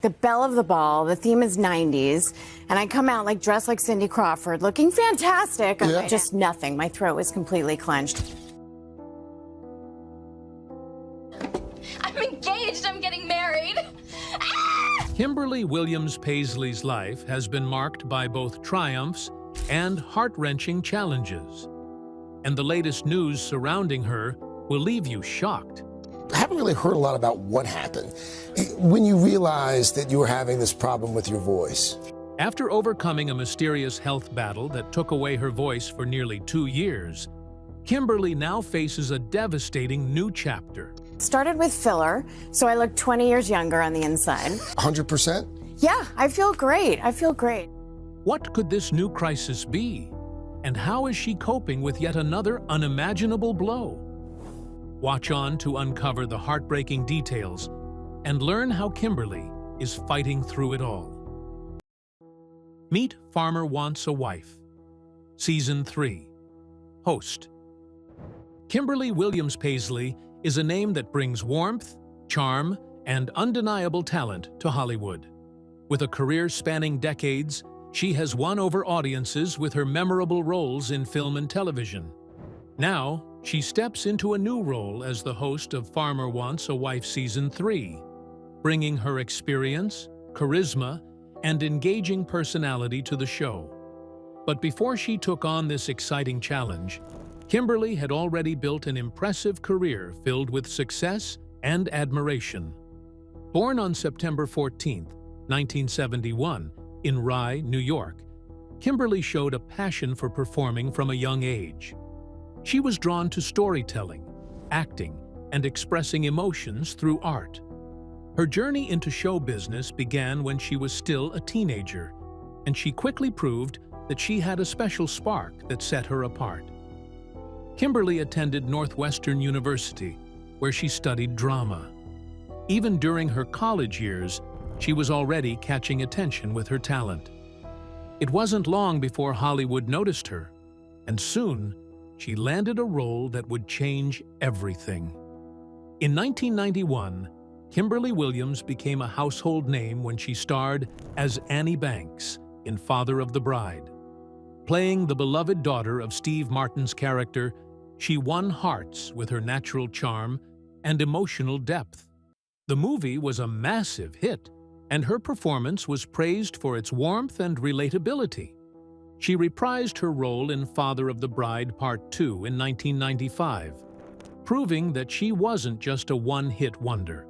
The belle of the ball, the theme is 90s, and I come out like dressed like Cindy Crawford, looking fantastic. Yeah. Just nothing. My throat was completely clenched. I'm engaged. I'm getting married. Kimberly Williams-Paisley's life has been marked by both triumphs and heart-wrenching challenges. And the latest news surrounding her will leave you shocked. I haven't really heard a lot about what happened when you realized that you were having this problem with your voice. After overcoming a mysterious health battle that took away her voice for nearly 2 years, Kimberly now faces a devastating new chapter. Started with filler, so I look 20 years younger on the inside. 100%? Yeah, I feel great. I feel great. What could this new crisis be? And how is she coping with yet another unimaginable blow? Watch on to uncover the heartbreaking details and learn how Kimberly is fighting through it all. Meet Farmer Wants a Wife, Season 3. Host. Kimberly Williams-Paisley is a name that brings warmth, charm, and undeniable talent to Hollywood. With a career spanning decades, she has won over audiences with her memorable roles in film and television. Now, she steps into a new role as the host of Farmer Wants a Wife Season 3, bringing her experience, charisma, and engaging personality to the show. But before she took on this exciting challenge, Kimberly had already built an impressive career filled with success and admiration. Born on September 14, 1971, in Rye, New York, Kimberly showed a passion for performing from a young age. She was drawn to storytelling, acting, and expressing emotions through art. Her journey into show business began when she was still a teenager, and she quickly proved that she had a special spark that set her apart. Kimberly attended Northwestern University, where she studied drama. Even during her college years, she was already catching attention with her talent. It wasn't long before Hollywood noticed her, and soon, she landed a role that would change everything. In 1991, Kimberly Williams became a household name when she starred as Annie Banks in Father of the Bride. Playing the beloved daughter of Steve Martin's character, she won hearts with her natural charm and emotional depth. The movie was a massive hit, and her performance was praised for its warmth and relatability. She reprised her role in Father of the Bride Part 2 in 1995, proving that she wasn't just a one-hit wonder.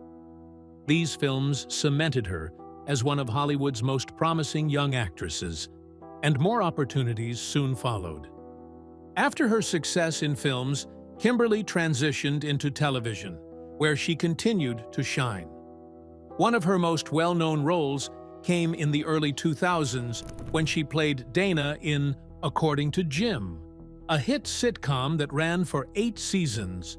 These films cemented her as one of Hollywood's most promising young actresses, and more opportunities soon followed. After her success in films, Kimberly transitioned into television, where she continued to shine. One of her most well-known roles came in the early 2000s when she played Dana in According to Jim, a hit sitcom that ran for 8 seasons.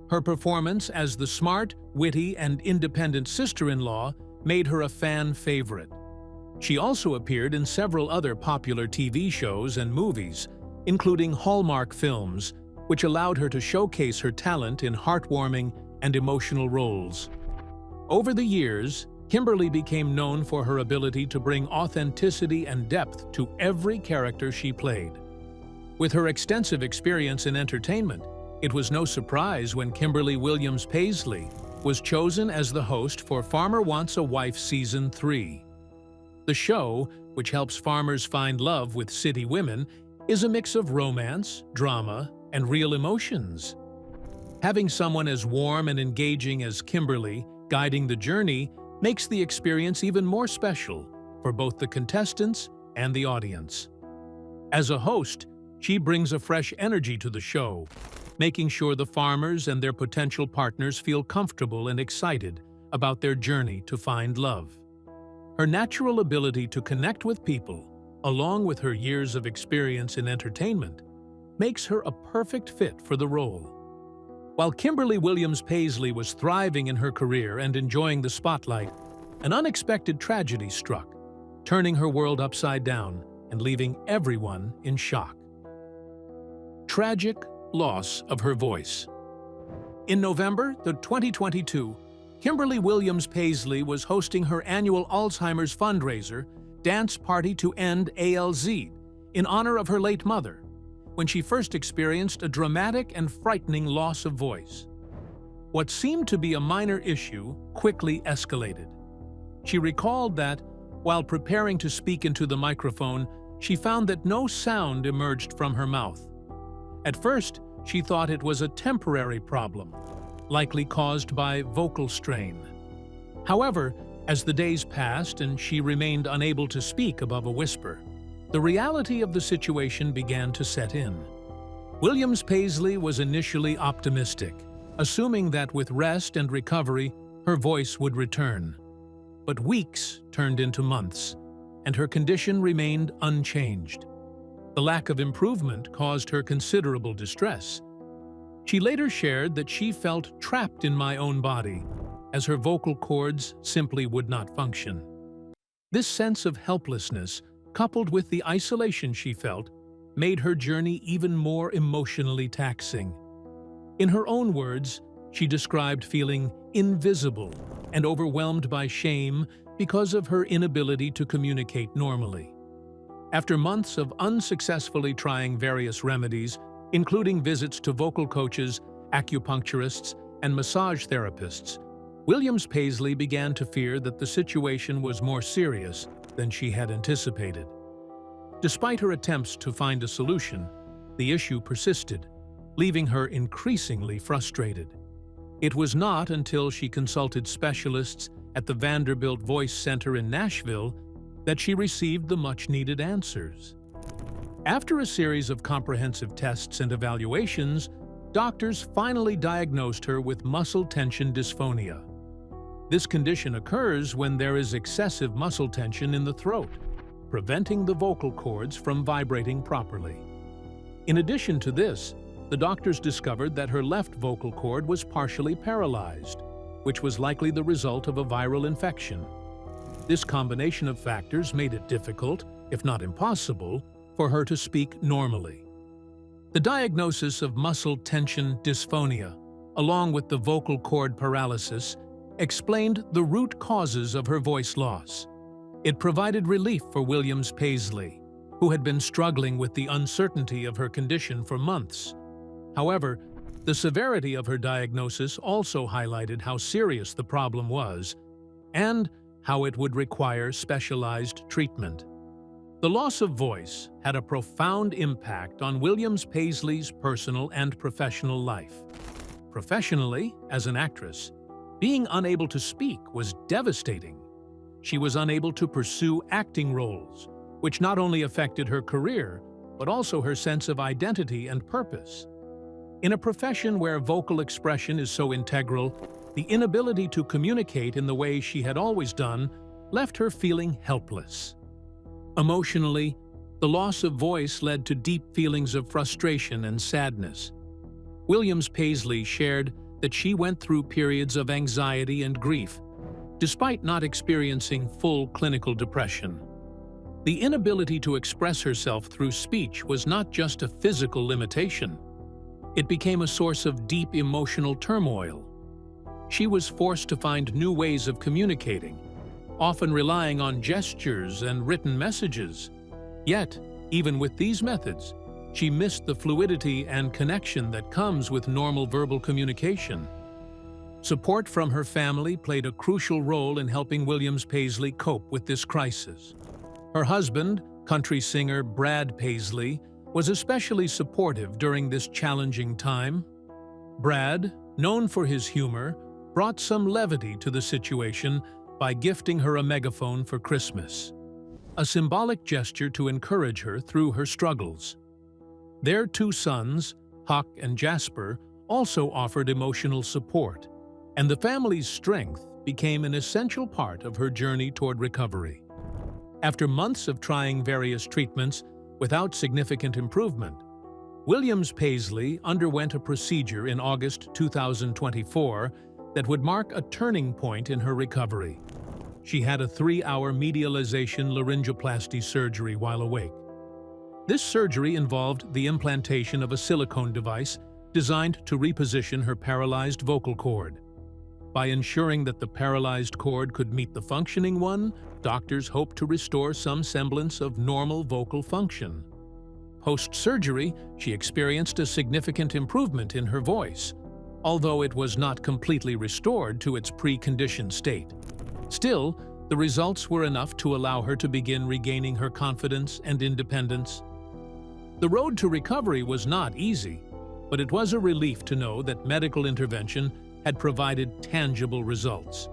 Her performance as the smart, witty, and independent sister-in-law made her a fan favorite. She also appeared in several other popular TV shows and movies, including Hallmark films, which allowed her to showcase her talent in heartwarming and emotional roles. Over the years, Kimberly became known for her ability to bring authenticity and depth to every character she played. With her extensive experience in entertainment, it was no surprise when Kimberly Williams-Paisley was chosen as the host for Farmer Wants a Wife Season 3. The show, which helps farmers find love with city women, is a mix of romance, drama, and real emotions. Having someone as warm and engaging as Kimberly guiding the journey makes the experience even more special for both the contestants and the audience. As a host, she brings a fresh energy to the show, making sure the farmers and their potential partners feel comfortable and excited about their journey to find love. Her natural ability to connect with people, along with her years of experience in entertainment, makes her a perfect fit for the role. While Kimberly Williams-Paisley was thriving in her career and enjoying the spotlight, an unexpected tragedy struck, turning her world upside down and leaving everyone in shock. Tragic loss of her voice. In November 2022, Kimberly Williams-Paisley was hosting her annual Alzheimer's fundraiser, Dance Party to End ALZ, in honor of her late mother, when she first experienced a dramatic and frightening loss of voice. What seemed to be a minor issue quickly escalated. She recalled that, while preparing to speak into the microphone, she found that no sound emerged from her mouth. At first, she thought it was a temporary problem, likely caused by vocal strain. However, as the days passed and she remained unable to speak above a whisper, the reality of the situation began to set in. Williams-Paisley was initially optimistic, assuming that with rest and recovery, her voice would return. But weeks turned into months, and her condition remained unchanged. The lack of improvement caused her considerable distress. She later shared that she felt trapped in my own body, as her vocal cords simply would not function. This sense of helplessness, coupled with the isolation she felt, made her journey even more emotionally taxing. In her own words, she described feeling invisible and overwhelmed by shame because of her inability to communicate normally. After months of unsuccessfully trying various remedies, including visits to vocal coaches, acupuncturists, and massage therapists, Williams-Paisley began to fear that the situation was more serious than she had anticipated. Despite her attempts to find a solution, the issue persisted, leaving her increasingly frustrated. It was not until she consulted specialists at the Vanderbilt Voice Center in Nashville that she received the much-needed answers. After a series of comprehensive tests and evaluations, doctors finally diagnosed her with muscle tension dysphonia. This condition occurs when there is excessive muscle tension in the throat, preventing the vocal cords from vibrating properly. In addition to this, the doctors discovered that her left vocal cord was partially paralyzed, which was likely the result of a viral infection. This combination of factors made it difficult, if not impossible, for her to speak normally. The diagnosis of muscle tension dysphonia, along with the vocal cord paralysis, explained the root causes of her voice loss. It provided relief for Williams-Paisley, who had been struggling with the uncertainty of her condition for months. However, the severity of her diagnosis also highlighted how serious the problem was and how it would require specialized treatment. The loss of voice had a profound impact on Williams-Paisley's personal and professional life. Professionally, as an actress, being unable to speak was devastating. She was unable to pursue acting roles, which not only affected her career, but also her sense of identity and purpose. In a profession where vocal expression is so integral, the inability to communicate in the way she had always done left her feeling helpless. Emotionally, the loss of voice led to deep feelings of frustration and sadness. Williams-Paisley shared that she went through periods of anxiety and grief, despite not experiencing full clinical depression. The inability to express herself through speech was not just a physical limitation. It became a source of deep emotional turmoil. She was forced to find new ways of communicating, often relying on gestures and written messages. Yet, even with these methods, she missed the fluidity and connection that comes with normal verbal communication. Support from her family played a crucial role in helping Williams-Paisley cope with this crisis. Her husband, country singer Brad Paisley, was especially supportive during this challenging time. Brad, known for his humor, brought some levity to the situation by gifting her a megaphone for Christmas, a symbolic gesture to encourage her through her struggles. Their two sons, Huck and Jasper, also offered emotional support, and the family's strength became an essential part of her journey toward recovery. After months of trying various treatments without significant improvement, Williams-Paisley underwent a procedure in August 2024 that would mark a turning point in her recovery. She had a 3-hour medialization laryngoplasty surgery while awake. This surgery involved the implantation of a silicone device designed to reposition her paralyzed vocal cord. By ensuring that the paralyzed cord could meet the functioning one, doctors hoped to restore some semblance of normal vocal function. Post-surgery, she experienced a significant improvement in her voice, although it was not completely restored to its pre-conditioned state. Still, the results were enough to allow her to begin regaining her confidence and independence. The road to recovery was not easy, but it was a relief to know that medical intervention had provided tangible results.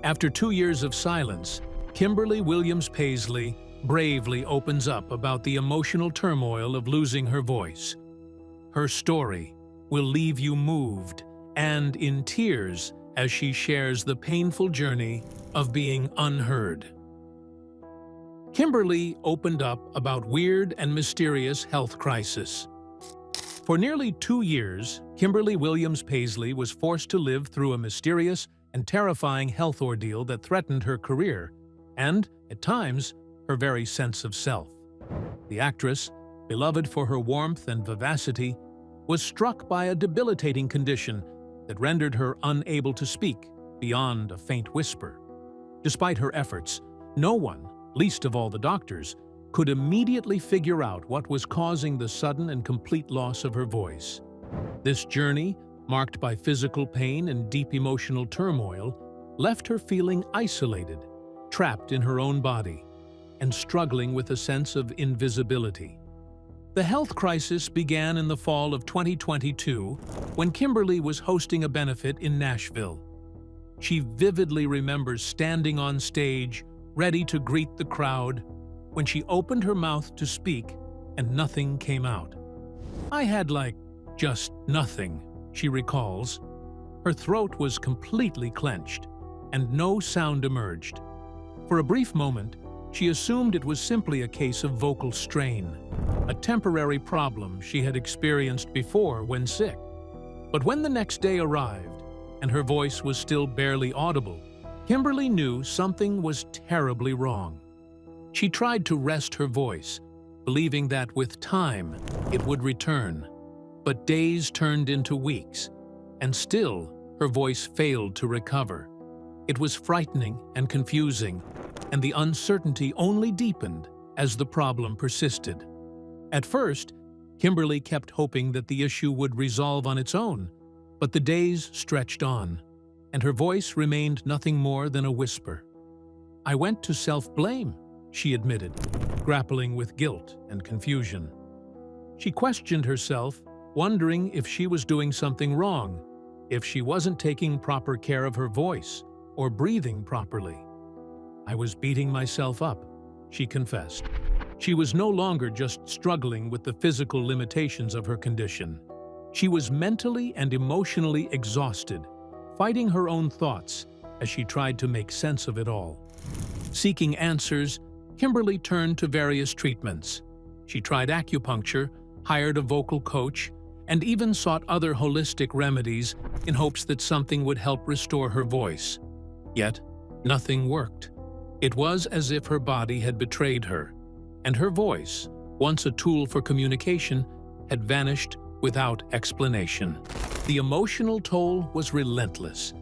After 2 years of silence, Kimberly Williams-Paisley bravely opens up about the emotional turmoil of losing her voice. Her story will leave you moved and in tears as she shares the painful journey of being unheard. Kimberly opened up about weird and mysterious health crisis. For nearly 2 years, Kimberly Williams-Paisley was forced to live through a mysterious and terrifying health ordeal that threatened her career and, at times, her very sense of self. The actress, beloved for her warmth and vivacity, was struck by a debilitating condition that rendered her unable to speak beyond a faint whisper. Despite her efforts, no one, least of all the doctors, could immediately figure out what was causing the sudden and complete loss of her voice. This journey, marked by physical pain and deep emotional turmoil, left her feeling isolated, trapped in her own body, and struggling with a sense of invisibility. The health crisis began in the fall of 2022 when Kimberly was hosting a benefit in Nashville. She vividly remembers standing on stage, ready to greet the crowd, when she opened her mouth to speak and nothing came out. "I had just nothing," she recalls. Her throat was completely clenched and no sound emerged. For a brief moment, she assumed it was simply a case of vocal strain, a temporary problem she had experienced before when sick. But when the next day arrived and her voice was still barely audible, Kimberly knew something was terribly wrong. She tried to rest her voice, believing that with time it would return. But days turned into weeks, and still her voice failed to recover. It was frightening and confusing, and the uncertainty only deepened as the problem persisted. At first, Kimberly kept hoping that the issue would resolve on its own, but the days stretched on, and her voice remained nothing more than a whisper. "I went to self-blame," she admitted, grappling with guilt and confusion. She questioned herself, wondering if she was doing something wrong, if she wasn't taking proper care of her voice or breathing properly. "I was beating myself up," she confessed. She was no longer just struggling with the physical limitations of her condition. She was mentally and emotionally exhausted, fighting her own thoughts as she tried to make sense of it all. Seeking answers, Kimberly turned to various treatments. She tried acupuncture, hired a vocal coach, and even sought other holistic remedies in hopes that something would help restore her voice. Yet, nothing worked. It was as if her body had betrayed her, and her voice, once a tool for communication, had vanished without explanation. The emotional toll was relentless.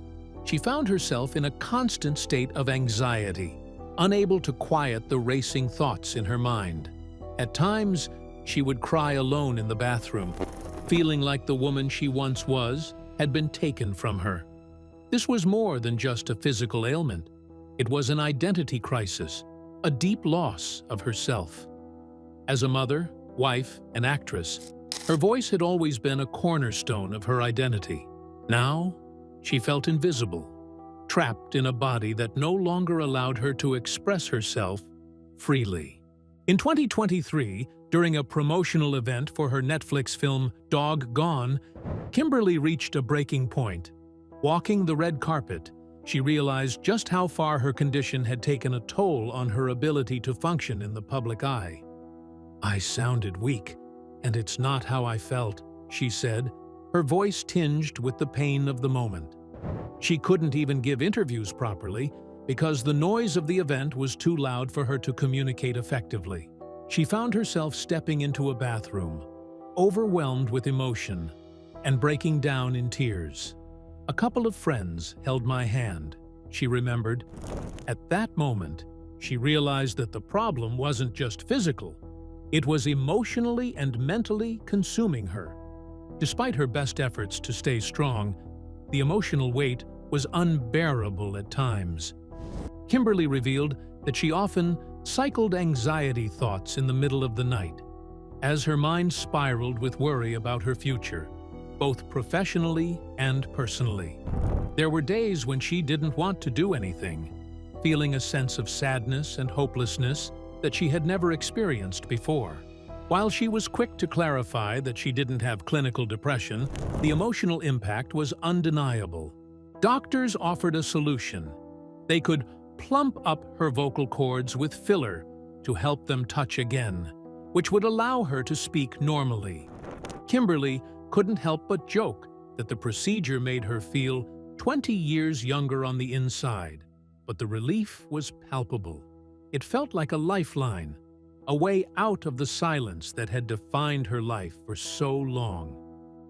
She found herself in a constant state of anxiety, unable to quiet the racing thoughts in her mind. At times, she would cry alone in the bathroom, feeling like the woman she once was had been taken from her. This was more than just a physical ailment. It was an identity crisis, a deep loss of herself. As a mother, wife, and actress, her voice had always been a cornerstone of her identity. Now, she felt invisible, trapped in a body that no longer allowed her to express herself freely. In 2023, during a promotional event for her Netflix film Dog Gone, Kimberly reached a breaking point. Walking the red carpet, she realized just how far her condition had taken a toll on her ability to function in the public eye. "I sounded weak, and it's not how I felt," she said, her voice tinged with the pain of the moment. She couldn't even give interviews properly because the noise of the event was too loud for her to communicate effectively. She found herself stepping into a bathroom, overwhelmed with emotion, and breaking down in tears. A couple of friends held my hand, she remembered. At that moment, she realized that the problem wasn't just physical. It was emotionally and mentally consuming her. Despite her best efforts to stay strong, the emotional weight was unbearable at times. Kimberly revealed that she often cycled anxiety thoughts in the middle of the night, as her mind spiraled with worry about her future, both professionally and personally. There were days when she didn't want to do anything, feeling a sense of sadness and hopelessness that she had never experienced before. While she was quick to clarify that she didn't have clinical depression, the emotional impact was undeniable. Doctors offered a solution. They could plump up her vocal cords with filler to help them touch again, which would allow her to speak normally. Kimberly couldn't help but joke that the procedure made her feel 20 years younger on the inside, but the relief was palpable. It felt like a lifeline, a way out of the silence that had defined her life for so long.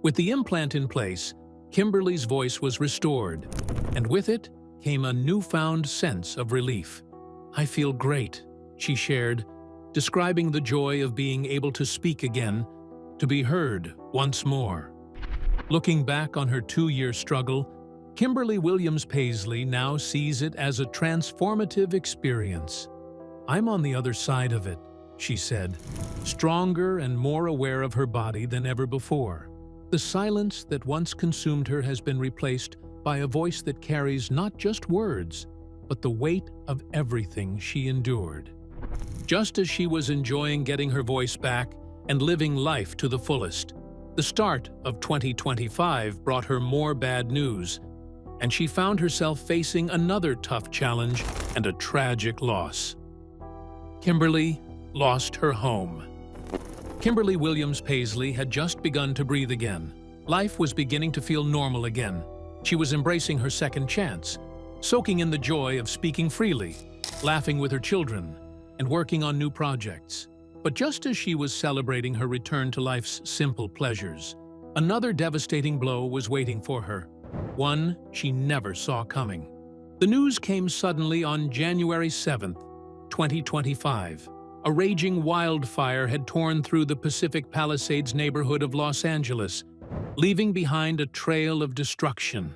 With the implant in place, Kimberly's voice was restored, and with it came a newfound sense of relief. "I feel great," she shared, describing the joy of being able to speak again, to be heard once more. Looking back on her 2-year struggle, Kimberly Williams-Paisley now sees it as a transformative experience. "I'm on the other side of it," she said, stronger and more aware of her body than ever before. The silence that once consumed her has been replaced by a voice that carries not just words, but the weight of everything she endured. Just as she was enjoying getting her voice back and living life to the fullest, the start of 2025 brought her more bad news, and she found herself facing another tough challenge and a tragic loss. Kimberly lost her home. Kimberly Williams-Paisley had just begun to breathe again. Life was beginning to feel normal again. She was embracing her second chance, soaking in the joy of speaking freely, laughing with her children, and working on new projects. But just as she was celebrating her return to life's simple pleasures, another devastating blow was waiting for her, one she never saw coming. The news came suddenly on January 7th, 2025. A raging wildfire had torn through the Pacific Palisades neighborhood of Los Angeles, leaving behind a trail of destruction.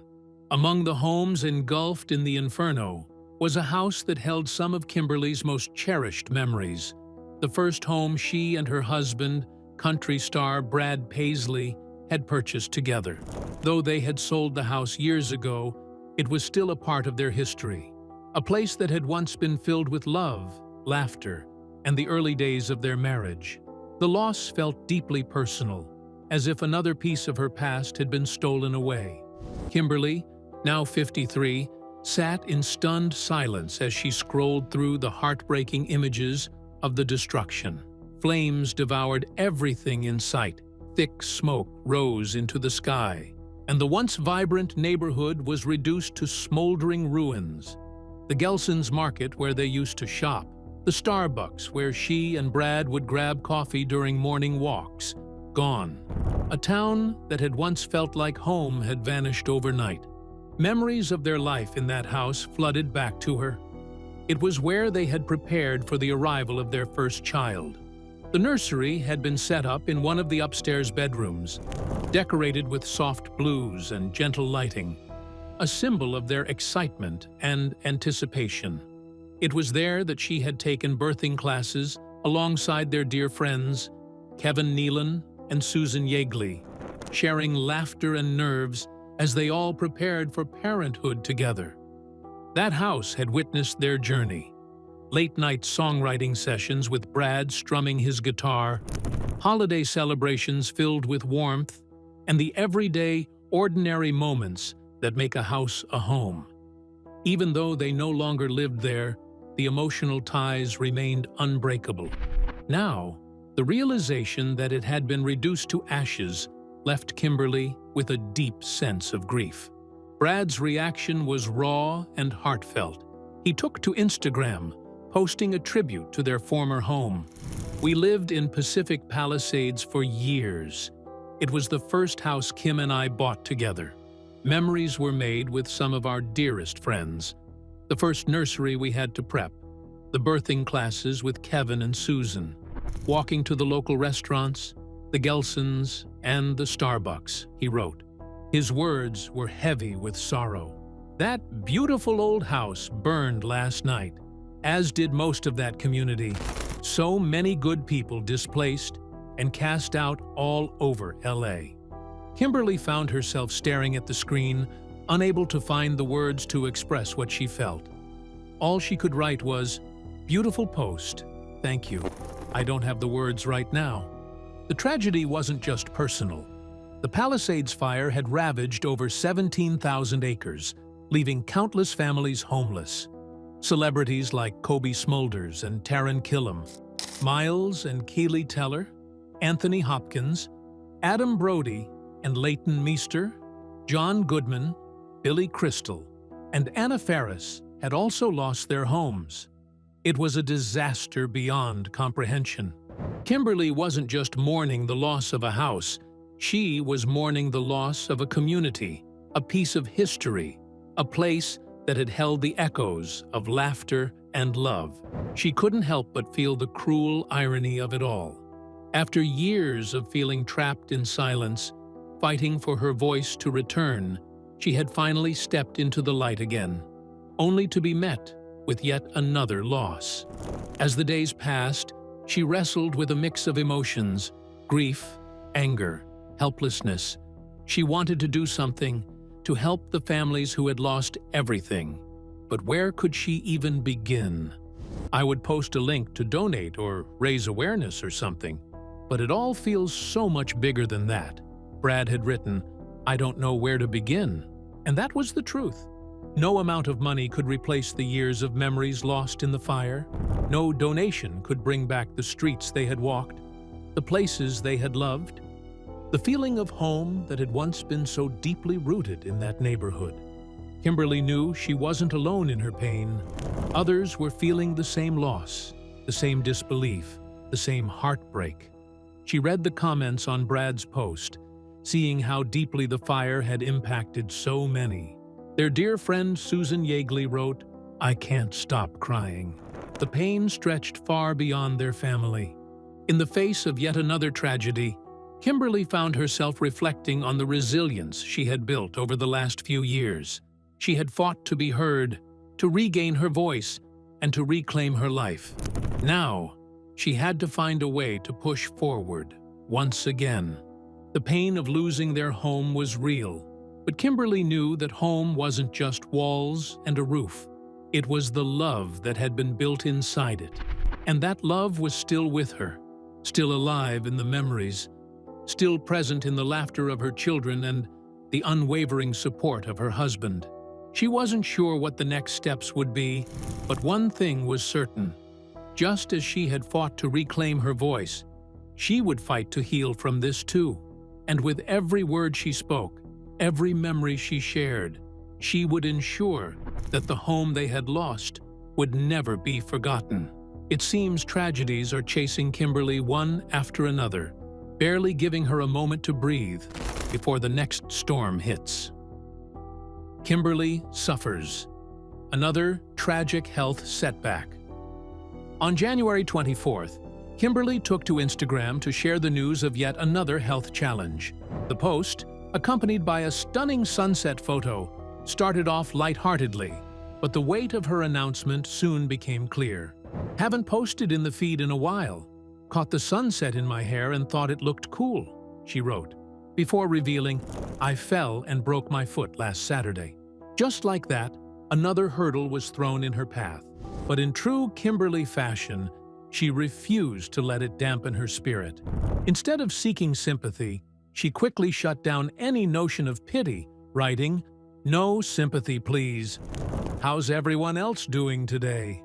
Among the homes engulfed in the inferno was a house that held some of Kimberly's most cherished memories. The first home she and her husband, country star Brad Paisley, had purchased together. Though they had sold the house years ago, it was still a part of their history. A place that had once been filled with love, laughter, and the early days of their marriage. The loss felt deeply personal, as if another piece of her past had been stolen away. Kimberly, now 53, sat in stunned silence as she scrolled through the heartbreaking images of the destruction. Flames devoured everything in sight. Thick smoke rose into the sky, and the once vibrant neighborhood was reduced to smoldering ruins. The Gelson's Market, where they used to shop, the Starbucks where she and Brad would grab coffee during morning walks, gone. A town that had once felt like home had vanished overnight. Memories of their life in that house flooded back to her. It was where they had prepared for the arrival of their first child. The nursery had been set up in one of the upstairs bedrooms, decorated with soft blues and gentle lighting, a symbol of their excitement and anticipation. It was there that she had taken birthing classes alongside their dear friends, Kevin Nealon and Susan Yeagley, sharing laughter and nerves as they all prepared for parenthood together. That house had witnessed their journey. Late-night songwriting sessions with Brad strumming his guitar, holiday celebrations filled with warmth, and the everyday, ordinary moments that make a house a home. Even though they no longer lived there, the emotional ties remained unbreakable. Now, the realization that it had been reduced to ashes left Kimberly with a deep sense of grief. Brad's reaction was raw and heartfelt. He took to Instagram, posting a tribute to their former home. "We lived in Pacific Palisades for years. It was the first house Kim and I bought together. Memories were made with some of our dearest friends. The first nursery we had to prep, the birthing classes with Kevin and Susan, walking to the local restaurants, the Gelsons, and the Starbucks, he wrote. His words were heavy with sorrow. That beautiful old house burned last night, as did most of that community. So many good people displaced and cast out all over LA. Kimberly found herself staring at the screen, unable to find the words to express what she felt. All she could write was, "Beautiful post, thank you. I don't have the words right now." The tragedy wasn't just personal. The Palisades fire had ravaged over 17,000 acres, leaving countless families homeless. Celebrities like Kobe Smulders and Taran Killam, Miles and Keely Teller, Anthony Hopkins, Adam Brody and Leighton Meester, John Goodman, Billy Crystal, and Anna Faris had also lost their homes. It was a disaster beyond comprehension. Kimberly wasn't just mourning the loss of a house, she was mourning the loss of a community, a piece of history, a place that had held the echoes of laughter and love. She couldn't help but feel the cruel irony of it all. After years of feeling trapped in silence, fighting for her voice to return, she had finally stepped into the light again, only to be met with yet another loss. As the days passed, she wrestled with a mix of emotions, grief, anger, helplessness. She wanted to do something to help the families who had lost everything. But where could she even begin? I would post a link to donate or raise awareness or something, but it all feels so much bigger than that. Brad had written, "I don't know where to begin." And that was the truth. No amount of money could replace the years of memories lost in the fire. No donation could bring back the streets they had walked, the places they had loved, the feeling of home that had once been so deeply rooted in that neighborhood. Kimberly knew she wasn't alone in her pain. Others were feeling the same loss, the same disbelief, the same heartbreak. She read the comments on Brad's post, seeing how deeply the fire had impacted so many. Their dear friend Susan Yeagley wrote, "I can't stop crying." The pain stretched far beyond their family. In the face of yet another tragedy, Kimberly found herself reflecting on the resilience she had built over the last few years. She had fought to be heard, to regain her voice, and to reclaim her life. Now, she had to find a way to push forward once again. The pain of losing their home was real, but Kimberly knew that home wasn't just walls and a roof. It was the love that had been built inside it. And that love was still with her, still alive in the memories, still present in the laughter of her children and the unwavering support of her husband. She wasn't sure what the next steps would be, but one thing was certain. Just as she had fought to reclaim her voice, she would fight to heal from this too. And with every word she spoke, every memory she shared, she would ensure that the home they had lost would never be forgotten. It seems tragedies are chasing Kimberly one after another, barely giving her a moment to breathe before the next storm hits. Kimberly suffers. Another tragic health setback. On January 24th, Kimberly took to Instagram to share the news of yet another health challenge. The post, accompanied by a stunning sunset photo, started off lightheartedly, but the weight of her announcement soon became clear. "Haven't posted in the feed in a while. Caught the sunset in my hair and thought it looked cool," she wrote, before revealing, "I fell and broke my foot last Saturday." Just like that, another hurdle was thrown in her path. But in true Kimberly fashion, she refused to let it dampen her spirit. Instead of seeking sympathy, she quickly shut down any notion of pity, writing, "No sympathy, please. How's everyone else doing today?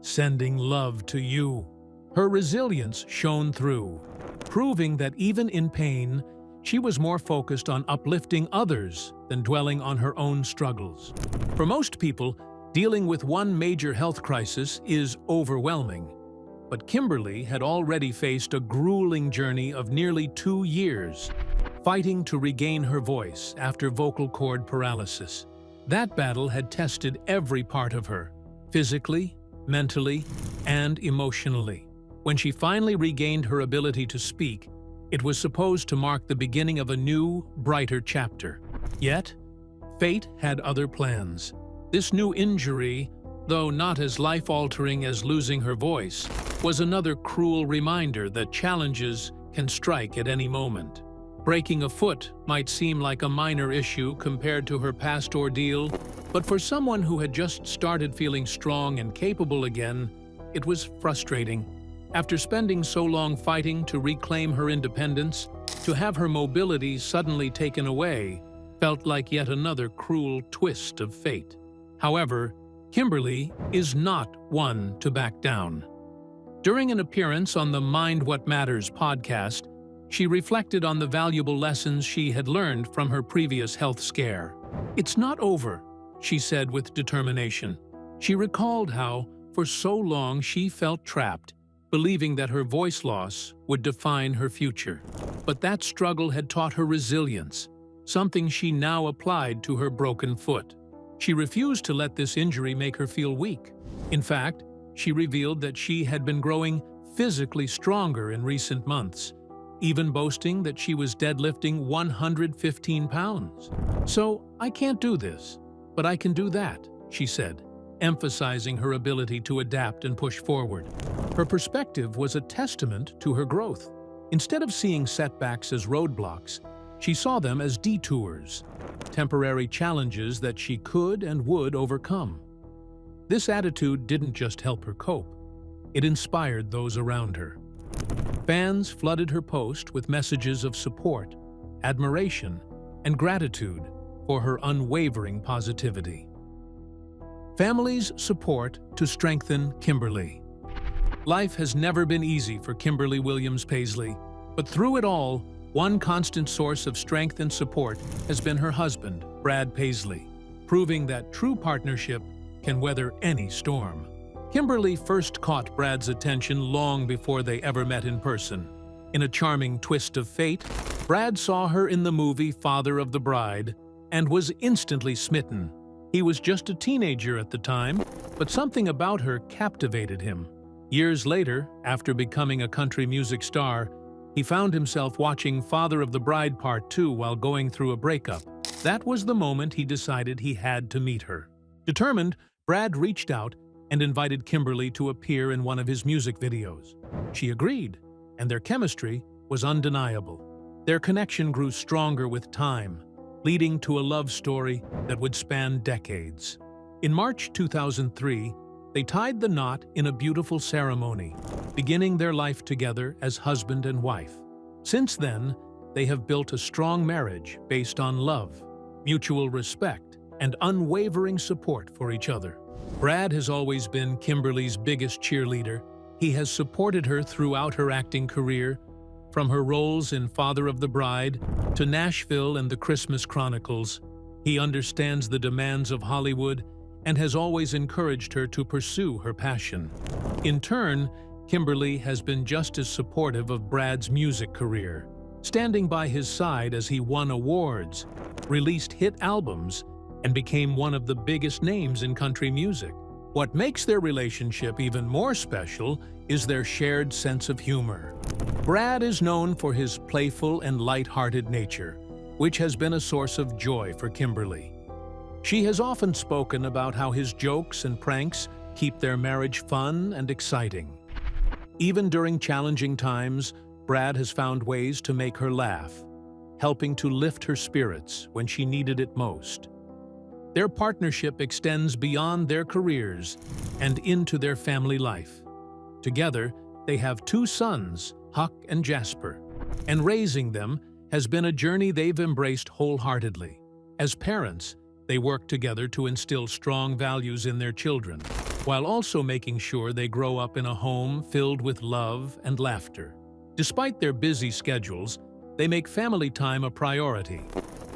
Sending love to you." Her resilience shone through, proving that even in pain, she was more focused on uplifting others than dwelling on her own struggles. For most people, dealing with one major health crisis is overwhelming. But Kimberly had already faced a grueling journey of nearly 2 years, fighting to regain her voice after vocal cord paralysis. That battle had tested every part of her, physically, mentally, and emotionally. When she finally regained her ability to speak, it was supposed to mark the beginning of a new, brighter chapter. Yet, fate had other plans. This new injury, though not as life-altering as losing her voice, was another cruel reminder that challenges can strike at any moment. Breaking a foot might seem like a minor issue compared to her past ordeal, but for someone who had just started feeling strong and capable again, it was frustrating. After spending so long fighting to reclaim her independence, to have her mobility suddenly taken away felt like yet another cruel twist of fate. However, Kimberly is not one to back down. During an appearance on the Mind What Matters podcast, she reflected on the valuable lessons she had learned from her previous health scare. "It's not over," she said with determination. She recalled how, for so long, she felt trapped, believing that her voice loss would define her future. But that struggle had taught her resilience, something she now applied to her broken foot. She refused to let this injury make her feel weak. In fact, she revealed that she had been growing physically stronger in recent months, even boasting that she was deadlifting 115 pounds. "So, I can't do this, but I can do that," she said, emphasizing her ability to adapt and push forward. Her perspective was a testament to her growth. Instead of seeing setbacks as roadblocks, she saw them as detours, temporary challenges that she could and would overcome. This attitude didn't just help her cope, it inspired those around her. Fans flooded her post with messages of support, admiration, and gratitude for her unwavering positivity. Families' support to strengthen Kimberly. Life has never been easy for Kimberly Williams-Paisley, but through it all, one constant source of strength and support has been her husband, Brad Paisley, proving that true partnership can weather any storm. Kimberly first caught Brad's attention long before they ever met in person. In a charming twist of fate, Brad saw her in the movie Father of the Bride and was instantly smitten. He was just a teenager at the time, but something about her captivated him. Years later, after becoming a country music star, he found himself watching Father of the Bride Part 2 while going through a breakup. That was the moment he decided he had to meet her. Determined, Brad reached out and invited Kimberly to appear in one of his music videos. She agreed, and their chemistry was undeniable. Their connection grew stronger with time, leading to a love story that would span decades. In March 2003, they tied the knot in a beautiful ceremony, beginning their life together as husband and wife. Since then, they have built a strong marriage based on love, mutual respect, and unwavering support for each other. Brad has always been Kimberly's biggest cheerleader. He has supported her throughout her acting career, from her roles in Father of the Bride to Nashville and the Christmas Chronicles. He understands the demands of Hollywood and has always encouraged her to pursue her passion. In turn, Kimberly has been just as supportive of Brad's music career, standing by his side as he won awards, released hit albums, and became one of the biggest names in country music. What makes their relationship even more special is their shared sense of humor. Brad is known for his playful and light-hearted nature, which has been a source of joy for Kimberly. She has often spoken about how his jokes and pranks keep their marriage fun and exciting. Even during challenging times, Brad has found ways to make her laugh, helping to lift her spirits when she needed it most. Their partnership extends beyond their careers and into their family life. Together, they have 2 sons, Huck and Jasper, and raising them has been a journey they've embraced wholeheartedly. As parents, they work together to instill strong values in their children, while also making sure they grow up in a home filled with love and laughter. Despite their busy schedules, they make family time a priority,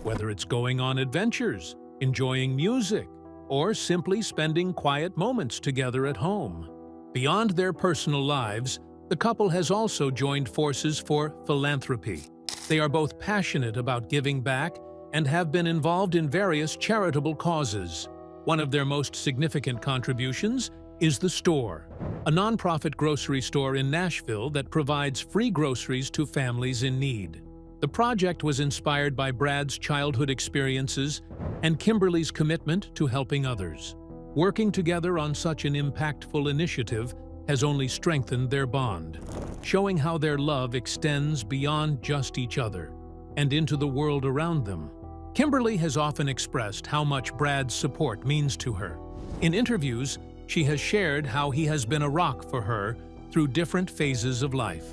whether it's going on adventures, enjoying music, or simply spending quiet moments together at home. Beyond their personal lives, the couple has also joined forces for philanthropy. They are both passionate about giving back and have been involved in various charitable causes. One of their most significant contributions is The Store, a nonprofit grocery store in Nashville that provides free groceries to families in need. The project was inspired by Brad's childhood experiences and Kimberly's commitment to helping others. Working together on such an impactful initiative has only strengthened their bond, showing how their love extends beyond just each other and into the world around them. Kimberly has often expressed how much Brad's support means to her. In interviews, she has shared how he has been a rock for her through different phases of life.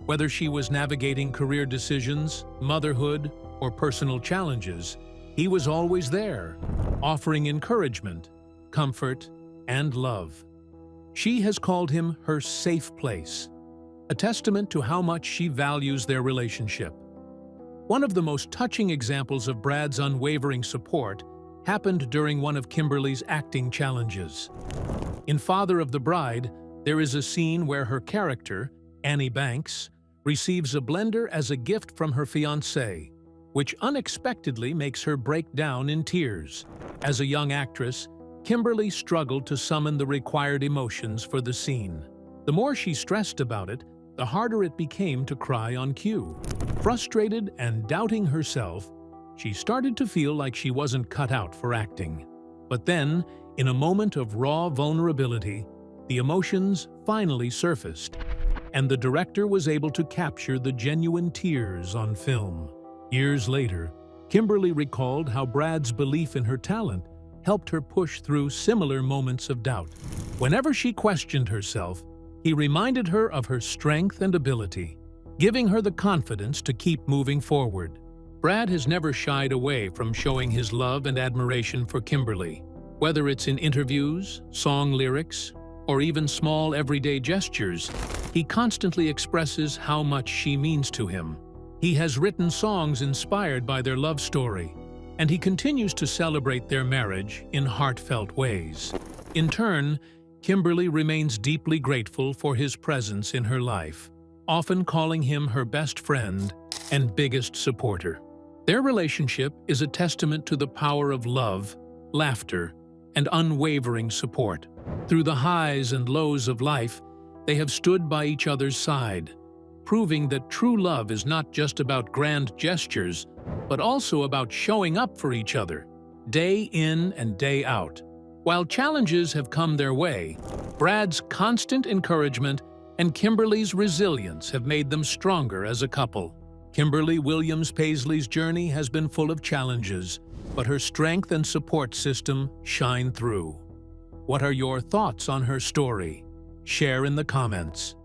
Whether she was navigating career decisions, motherhood, or personal challenges, he was always there, offering encouragement, comfort, and love. She has called him her safe place, a testament to how much she values their relationship. One of the most touching examples of Brad's unwavering support happened during one of Kimberly's acting challenges. In Father of the Bride, there is a scene where her character, Annie Banks, receives a blender as a gift from her fiancé, which unexpectedly makes her break down in tears. As a young actress, Kimberly struggled to summon the required emotions for the scene. The more she stressed about it, the harder it became to cry on cue. Frustrated and doubting herself, she started to feel like she wasn't cut out for acting. But then, in a moment of raw vulnerability, the emotions finally surfaced, and the director was able to capture the genuine tears on film. Years later, Kimberly recalled how Brad's belief in her talent helped her push through similar moments of doubt. Whenever she questioned herself, he reminded her of her strength and ability, giving her the confidence to keep moving forward. Brad has never shied away from showing his love and admiration for Kimberly. Whether it's in interviews, song lyrics, or even small everyday gestures, he constantly expresses how much she means to him. He has written songs inspired by their love story, and he continues to celebrate their marriage in heartfelt ways. In turn, Kimberly remains deeply grateful for his presence in her life, often calling him her best friend and biggest supporter. Their relationship is a testament to the power of love, laughter, and unwavering support. Through the highs and lows of life, they have stood by each other's side, proving that true love is not just about grand gestures, but also about showing up for each other, day in and day out. While challenges have come their way, Brad's constant encouragement and Kimberly's resilience have made them stronger as a couple. Kimberly Williams-Paisley's journey has been full of challenges, but her strength and support system shine through. What are your thoughts on her story? Share in the comments.